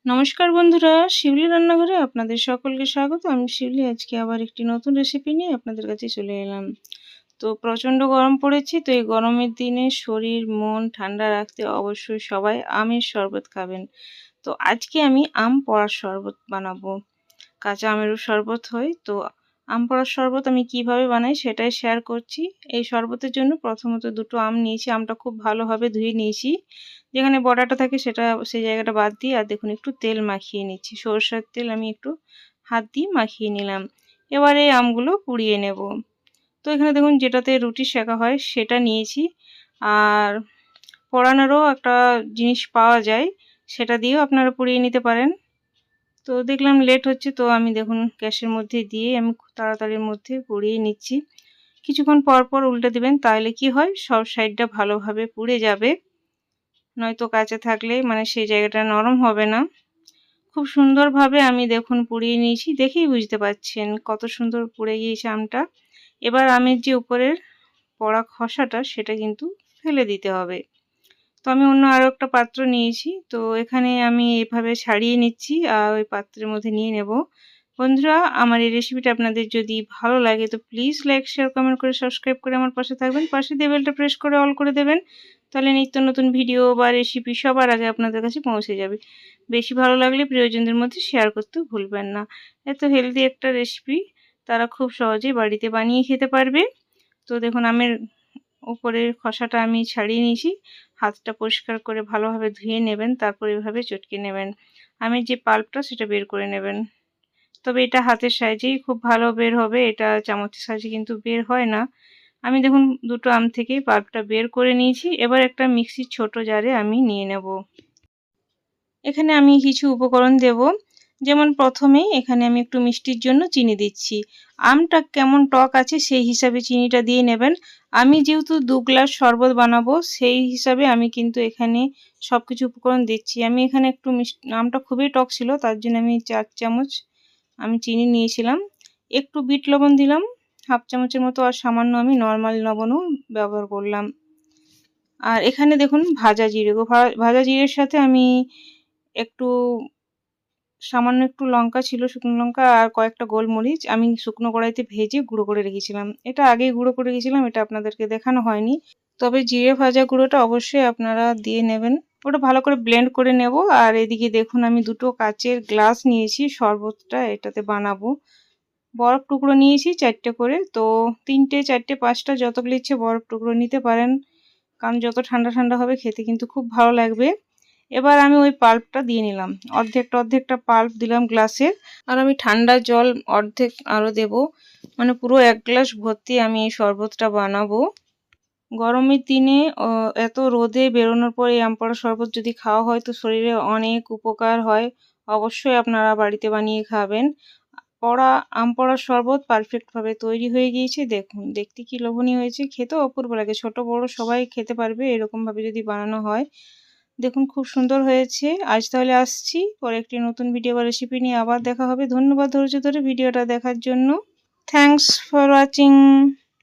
নমস্কার বন্ধুরা, শিউলি রান্নাঘরে আপনাদের সকলকে স্বাগত। আমি শিউলি আজকে আবার একটি নতুন রেসিপি নিয়ে আপনাদের কাছে চলে এলাম। তো প্রচণ্ড গরম পড়েছে, তো এই গরমের দিনে শরীর মন ঠান্ডা রাখতে অবশ্যই সবাই আমের শরবত খাবেন। তো আজকে আমি আম পড়ার শরবত বানাবো। কাঁচা আমেরও শরবত হয়, তো আম পড়ার শরবত আমি কিভাবে বানাই সেটাই শেয়ার করছি। এই শরবতের জন্য প্রথমত দুটো আম নিয়েছি, আমটা খুব ভালোভাবে ধুয়ে নিয়েছি। যেখানে বড়াটা থাকে সেটা সেই জায়গাটা বাদ দিয়ে আর দেখুন একটু তেল মাখিয়ে নিচ্ছি, সরষের তেল আমি একটু হাত দিয়ে মাখিয়ে নিলাম। এবারে আমগুলো পুড়িয়ে নেব। তো এখানে দেখুন যেটাতে রুটি সেঁকা হয় সেটা নিয়েছি, আর পোড়ানোরও একটা জিনিস পাওয়া যায়, সেটা দিয়েও আপনারা পুড়িয়ে নিতে পারেন। তো দেখলাম লেট হচ্ছে, তো আমি দেখুন গ্যাসের মধ্যে দিয়ে আমি খুব তাড়াতাড়ির মধ্যে পুড়িয়ে নিচ্ছি। কিছুক্ষণ পর পর উল্টে দেবেন, তাহলে কি হয় সব সাইডটা ভালোভাবে পুড়ে যাবে। নয়তো কাঁচা থাকলে মানে সেই জায়গাটা নরম হবে না। খুব সুন্দরভাবে আমি দেখুন পুড়িয়ে নিয়েছি, দেখেই বুঝতে পারছেন কত সুন্দর পুড়ে গিয়েছে আমটা। এবার আমের যে উপরের পোড়া খোসাটা সেটা কিন্তু ফেলে দিতে হবে। তো আমি অন্য আরও একটা পাত্র নিয়েছি, তো এখানে আমি এভাবে ছাড়িয়ে নিচ্ছি আর ওই পাত্রের মধ্যে নিয়ে নেব। বন্ধুরা, আমার এই রেসিপিটা আপনাদের যদি ভালো লাগে তো প্লিজ লাইক শেয়ার কমেন্ট করে সাবস্ক্রাইব করে আমার পাশে থাকবেন। পাশে দিয়ে বেলটা প্রেস করে অল করে দেবেন, তাহলে নিত্য নতুন ভিডিও বা রেসিপি সবার আগে আপনাদের কাছে পৌঁছে যাবে। বেশি ভালো লাগলে প্রিয়জনদের মধ্যে শেয়ার করতে ভুলবেন না। এত হেলদি একটা রেসিপি, তারা খুব সহজেই বাড়িতে বানিয়ে খেতে পারবে। তো দেখুন আমের উপরের খোসাটা আমি ছাড়িয়ে নিয়েছি। হাতটা পরিষ্কার করে ভালোভাবে ধুয়ে নেবেন, তারপর এভাবে চটকে নেবেন। আমের যে পাল্পটা সেটা বের করে নেবেন। তবে এটা হাতের সাহায্যেই খুব ভালো বের হবে, এটা চামচের সাহায্যে কিন্তু বের হয় না। আমি দেখুন দুটো আম থেকেই পাল্পটা বের করে নিয়েছি। এবার একটা মিক্সির ছোট জারে আমি নিয়ে নেব। এখানে আমি কিছু উপকরণ দেব, যেমন প্রথমেই এখানে আমি একটু মিষ্টির জন্য চিনি দিচ্ছি। আমটা কেমন টক আছে সেই হিসাবে চিনিটা দিয়ে নেবেন। আমি যেহেতু 2 গ্লাস শরবত বানাবো সেই হিসাবে আমি কিন্তু এখানে সব কিছু উপকরণ দিচ্ছি। আমি এখানে একটু আমটা খুবই টক ছিল, তার জন্য আমি 4 চামচ আমি চিনি নিয়েছিলাম। একটু বিট লবণ দিলাম হাফ চামচের মতো, আর সামান্য আমি নর্মাল লবণও ব্যবহার করলাম। আর এখানে দেখুন ভাজা জিরে, ভাজা জিরের সাথে আমি একটু সামান্য একটু লঙ্কা ছিল, শুকনো লঙ্কা আর কয়েকটা গোলমরিচ আমি শুকনো কড়াইতে ভেজে গুঁড়ো করে রেখেছিলাম। এটা আগেই গুঁড়ো করে রেখেছিলাম, এটা আপনাদেরকে দেখানো হয়নি। তবে জিরে ভাজা গুঁড়োটা অবশ্যই আপনারা দিয়ে নেবেন। ওটা ভালো করে ব্লেন্ড করে নেব। আর এদিকে দেখুন আমি দুটো কাচের গ্লাস নিয়েছি, শরবতটা এটাতে বানাবো। বরফ টুকরো নিয়েছি 4টে করে, তো 3টে 4টে 5টা যতগুলো ইচ্ছে বরফ টুকরো নিতে পারেন, কারণ যত ঠান্ডা ঠান্ডা হবে খেতে কিন্তু খুব ভালো লাগবে। এবার আমি ওই পাল্পটা দিয়ে নিলাম, অর্ধেকটা পাল্প দিলাম গ্লাসের। আর আমি ঠান্ডা জল অর্ধেক আরও দেব, মানে পুরো 1 গ্লাস ভর্তি আমি এই শরবতটা বানাবো। গরমের দিনে এত রোদে বেরোনোর পর এই আম পোড়া শরবত যদি খাওয়া হয় তো শরীরে অনেক উপকার হয়। অবশ্যই আপনারা বাড়িতে বানিয়ে খাবেন। আম পোড়ার শরবত পারফেক্টভাবে তৈরি হয়ে গিয়েছে। দেখুন দেখতে কি লোভনীয় হয়েছে, খেতেও অপূর্ব লাগে। ছোট বড় সবাই খেতে পারবে এরকমভাবে যদি বানানো হয়। দেখুন খুব সুন্দর হয়েছে। আজ তাহলে আসছি, পরে একটি নতুন ভিডিও বা রেসিপি নিয়ে আবার দেখা হবে। ধন্যবাদ ধৈর্য ধরে ভিডিওটা দেখার জন্য। Thanks for watching.